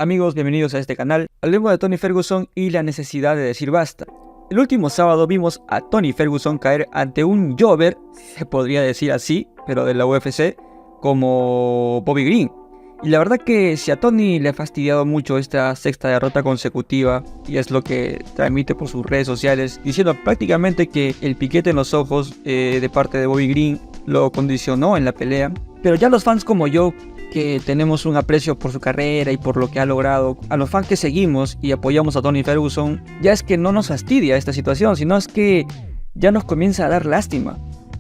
Amigos, bienvenidos a este canal. Hablemos de Tony Ferguson y la necesidad de decir basta. El último sábado vimos a Tony Ferguson caer ante un jobber, si se podría decir así, pero de la UFC, como Bobby Green. Y la verdad que si a Tony le ha fastidiado mucho esta sexta derrota consecutiva, y es lo que transmite por sus redes sociales, diciendo prácticamente que el piquete en los ojos de parte de Bobby Green lo condicionó en la pelea, pero ya los fans como yo, que tenemos un aprecio por su carrera y por lo que ha logrado, a los fans que seguimos y apoyamos a Tony Ferguson, ya es que no nos fastidia esta situación, sino es que ya nos comienza a dar lástima.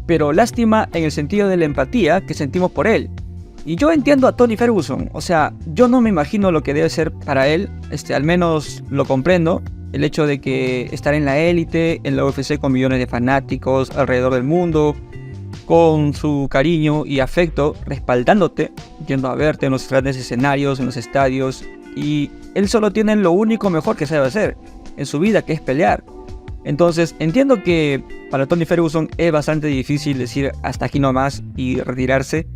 Pero lástima en el sentido de la empatía que sentimos por él. Y yo entiendo a Tony Ferguson, o sea, yo no me imagino lo que debe ser para él, al menos lo comprendo, el hecho de que estar en la élite, en la UFC con millones de fanáticos alrededor del mundo, con su cariño y afecto, respaldándote, yendo a verte en los grandes escenarios, en los estadios, y él solo tiene lo único mejor que sabe hacer en su vida, que es pelear. Entonces entiendo que para Tony Ferguson es bastante difícil decir hasta aquí nomás y retirarse,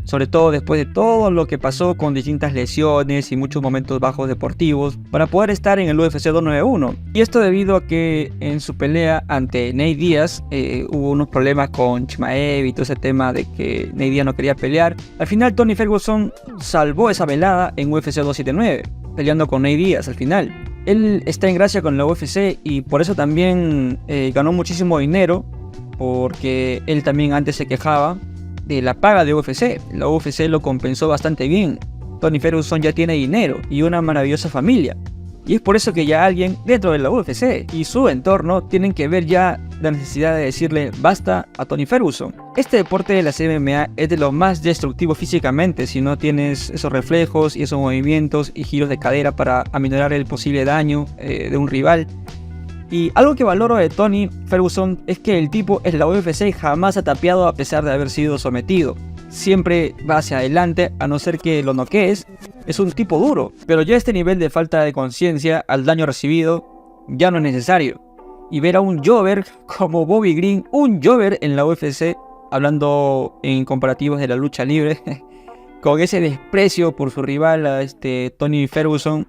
sobre todo después de todo lo que pasó con distintas lesiones y muchos momentos bajos deportivos, para poder estar en el UFC 291. Y esto debido a que en su pelea ante Nate Diaz hubo unos problemas con Chimaev y todo ese tema de que Nate Diaz no quería pelear. Al final Tony Ferguson salvó esa velada en UFC 279, peleando con Nate Diaz al final. Él está en gracia con la UFC y por eso también ganó muchísimo dinero, porque él también antes se quejaba de la paga de UFC. La UFC lo compensó bastante bien. Tony Ferguson ya tiene dinero y una maravillosa familia, y es por eso que ya alguien dentro de la UFC y su entorno tienen que ver ya la necesidad de decirle basta a Tony Ferguson. Este deporte de las MMA es de lo más destructivo físicamente si no tienes esos reflejos y esos movimientos y giros de cadera para aminorar el posible daño de un rival. Y algo que valoro de Tony Ferguson es que el tipo en la UFC jamás ha tapeado a pesar de haber sido sometido. Siempre va hacia adelante, a no ser que lo noquees. Es un tipo duro, pero ya este nivel de falta de conciencia al daño recibido ya no es necesario. Y ver a un jobber como Bobby Green, un jobber en la UFC, hablando en comparativos de la lucha libre, con ese desprecio por su rival, a Tony Ferguson,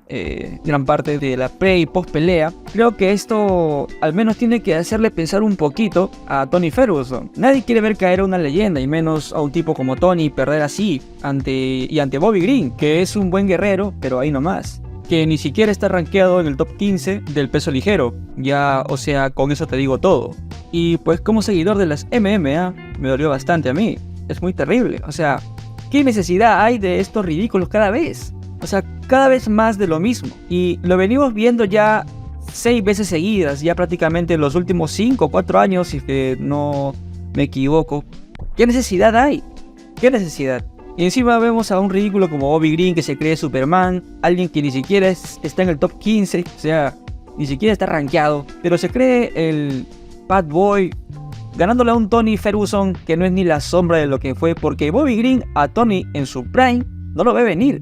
gran parte de la pre y post pelea, creo que esto al menos tiene que hacerle pensar un poquito a Tony Ferguson. Nadie quiere ver caer a una leyenda, y menos a un tipo como Tony perder así ante Bobby Green, que es un buen guerrero, pero ahí nomás, que ni siquiera está rankeado en el top 15 del peso ligero. Ya, o sea, con eso te digo todo. Y pues como seguidor de las MMA, me dolió bastante a mí. Es muy terrible, o sea, ¿qué necesidad hay de estos ridículos cada vez? O sea, cada vez más de lo mismo. Y lo venimos viendo ya 6 veces seguidas, ya prácticamente en los últimos 5 o 4 años, si es que no me equivoco. ¿Qué necesidad hay? ¿Qué necesidad? Y encima vemos a un ridículo como Bobby Green que se cree Superman, alguien que ni siquiera está en el top 15, o sea, ni siquiera está rankeado, pero se cree el bad boy, ganándole a un Tony Ferguson que no es ni la sombra de lo que fue, porque Bobby Green a Tony en su prime no lo ve venir,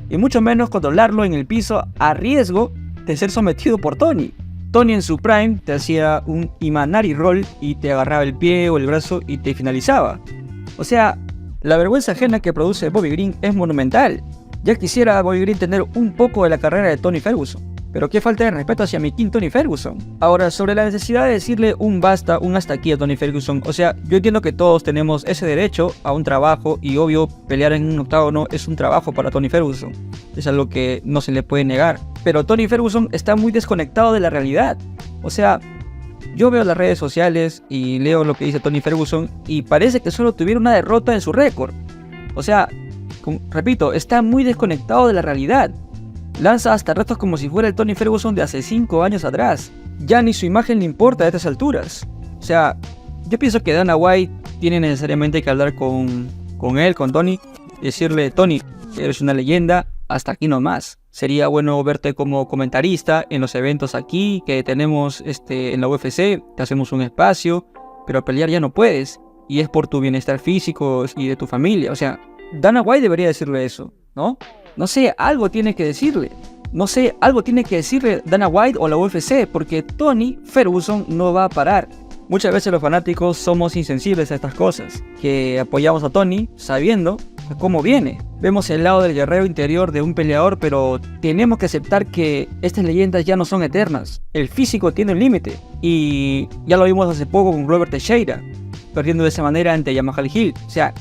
y mucho menos controlarlo en el piso a riesgo de ser sometido por Tony. Tony en su prime te hacía un Imanari roll y te agarraba el pie o el brazo y te finalizaba. O sea, la vergüenza ajena que produce Bobby Green es monumental. Ya quisiera Bobby Green tener un poco de la carrera de Tony Ferguson, pero qué falta de respeto hacia mi King Tony Ferguson. Ahora, sobre la necesidad de decirle un basta, un hasta aquí a Tony Ferguson, o sea, yo entiendo que todos tenemos ese derecho a un trabajo, y obvio, pelear en un octágono es un trabajo para Tony Ferguson. Es algo que no se le puede negar. Pero Tony Ferguson está muy desconectado de la realidad. O sea, yo veo las redes sociales y leo lo que dice Tony Ferguson y parece que solo tuviera una derrota en su récord. O sea, repito, está muy desconectado de la realidad. Lanza hasta retos como si fuera el Tony Ferguson de hace 5 años atrás. Ya ni su imagen le importa a estas alturas. O sea, yo pienso que Dana White tiene necesariamente que hablar con él, con Tony, y decirle: Tony, eres una leyenda, hasta aquí nomás. Sería bueno verte como comentarista en los eventos aquí que tenemos en la UFC, te hacemos un espacio, pero pelear ya no puedes, y es por tu bienestar físico y de tu familia. O sea, Dana White debería decirle eso, ¿no? No sé, algo tiene que decirle. No sé, algo tiene que decirle Dana White o la UFC, porque Tony Ferguson no va a parar. Muchas veces los fanáticos somos insensibles a estas cosas, que apoyamos a Tony sabiendo cómo viene. Vemos el lado del guerrero interior de un peleador, pero tenemos que aceptar que estas leyendas ya no son eternas. El físico tiene un límite, y ya lo vimos hace poco con Glover Teixeira, perdiendo de esa manera ante Jamal Hill. O sea,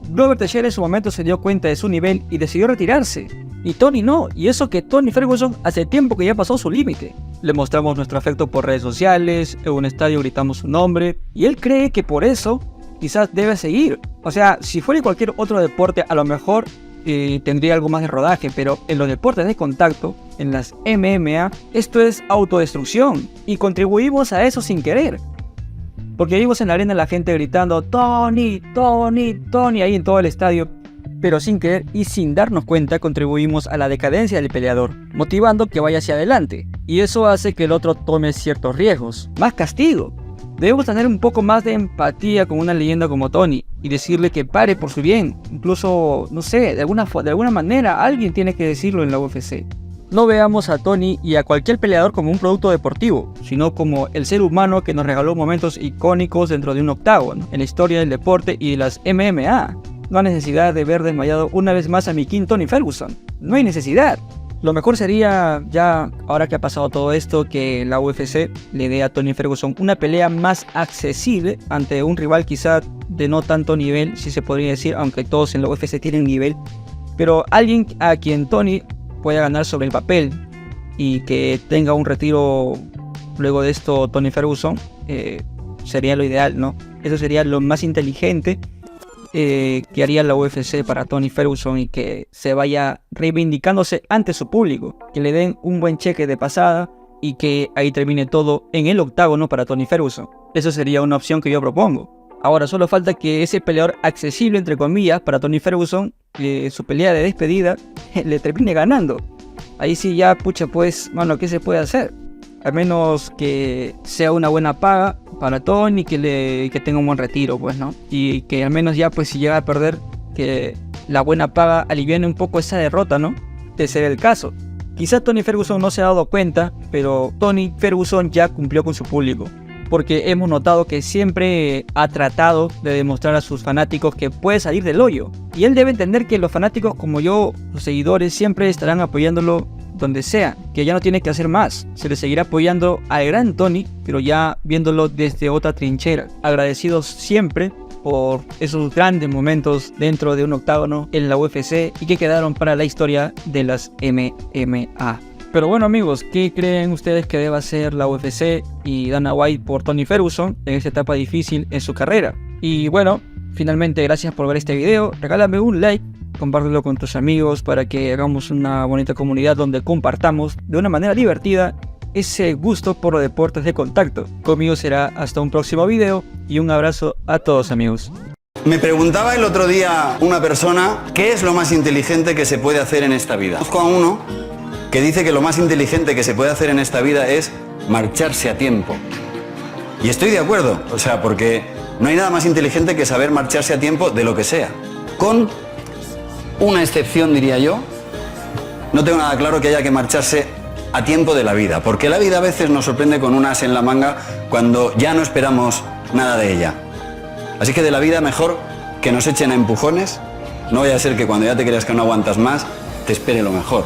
Glover Teixeira en su momento se dio cuenta de su nivel y decidió retirarse. Y Tony no, y eso que Tony Ferguson hace tiempo que ya pasó su límite. Le mostramos nuestro afecto por redes sociales, en un estadio gritamos su nombre, y él cree que por eso quizás debe seguir. O sea, si fuera cualquier otro deporte, a lo mejor tendría algo más de rodaje, pero en los deportes de contacto, en las MMA, esto es autodestrucción, y contribuimos a eso sin querer. Porque vimos en la arena la gente gritando Tony, Tony, Tony, ahí en todo el estadio. Pero sin querer y sin darnos cuenta contribuimos a la decadencia del peleador, motivando que vaya hacia adelante. Y eso hace que el otro tome ciertos riesgos, más castigo. Debemos tener un poco más de empatía con una leyenda como Tony y decirle que pare por su bien. Incluso, no sé, de alguna manera alguien tiene que decirlo en la UFC. No veamos a Tony y a cualquier peleador como un producto deportivo, sino como el ser humano que nos regaló momentos icónicos dentro de un octágono, en la historia del deporte y de las MMA. No hay necesidad de ver desmayado una vez más a mi King Tony Ferguson. No hay necesidad. Lo mejor sería, ya ahora que ha pasado todo esto, que la UFC le dé a Tony Ferguson una pelea más accesible ante un rival quizá de no tanto nivel, si se podría decir, aunque todos en la UFC tienen nivel. Pero alguien a quien Tony pueda ganar sobre el papel y que tenga un retiro luego de esto Tony Ferguson, sería lo ideal, ¿no? Eso sería lo más inteligente que haría la UFC para Tony Ferguson y que se vaya reivindicándose ante su público, que le den un buen cheque de pasada y que ahí termine todo en el octágono para Tony Ferguson. Eso sería una opción que yo propongo. Ahora solo falta que ese peleador accesible entre comillas para Tony Ferguson, su pelea de despedida, le termine ganando. Ahí sí ya, pucha, pues, mano, ¿qué se puede hacer? Al menos que sea una buena paga para Tony y que tenga un buen retiro, pues, ¿no? Y que al menos ya, pues, si llega a perder, que la buena paga aliviane un poco esa derrota, ¿no? De ser el caso. Quizá Tony Ferguson no se ha dado cuenta, pero Tony Ferguson ya cumplió con su público. Porque hemos notado que siempre ha tratado de demostrar a sus fanáticos que puede salir del hoyo. Y él debe entender que los fanáticos como yo, los seguidores, siempre estarán apoyándolo donde sea, que ya no tiene que hacer más. Se le seguirá apoyando al gran Tony, pero ya viéndolo desde otra trinchera. Agradecidos siempre por esos grandes momentos dentro de un octágono en la UFC y que quedaron para la historia de las MMA. Pero bueno amigos, ¿qué creen ustedes que deba hacer la UFC y Dana White por Tony Ferguson en esta etapa difícil en su carrera? Y bueno, finalmente gracias por ver este video, regálame un like, compártelo con tus amigos para que hagamos una bonita comunidad donde compartamos de una manera divertida ese gusto por los deportes de contacto. Conmigo será hasta un próximo video y un abrazo a todos amigos. Me preguntaba el otro día una persona, ¿qué es lo más inteligente que se puede hacer en esta vida? Conozco a uno que dice que lo más inteligente que se puede hacer en esta vida es marcharse a tiempo. Y estoy de acuerdo, o sea, porque no hay nada más inteligente que saber marcharse a tiempo de lo que sea. Con una excepción, diría yo, no tengo nada claro que haya que marcharse a tiempo de la vida, porque la vida a veces nos sorprende con un as en la manga cuando ya no esperamos nada de ella. Así que de la vida mejor que nos echen a empujones, no vaya a ser que cuando ya te creas que no aguantas más, te espere lo mejor.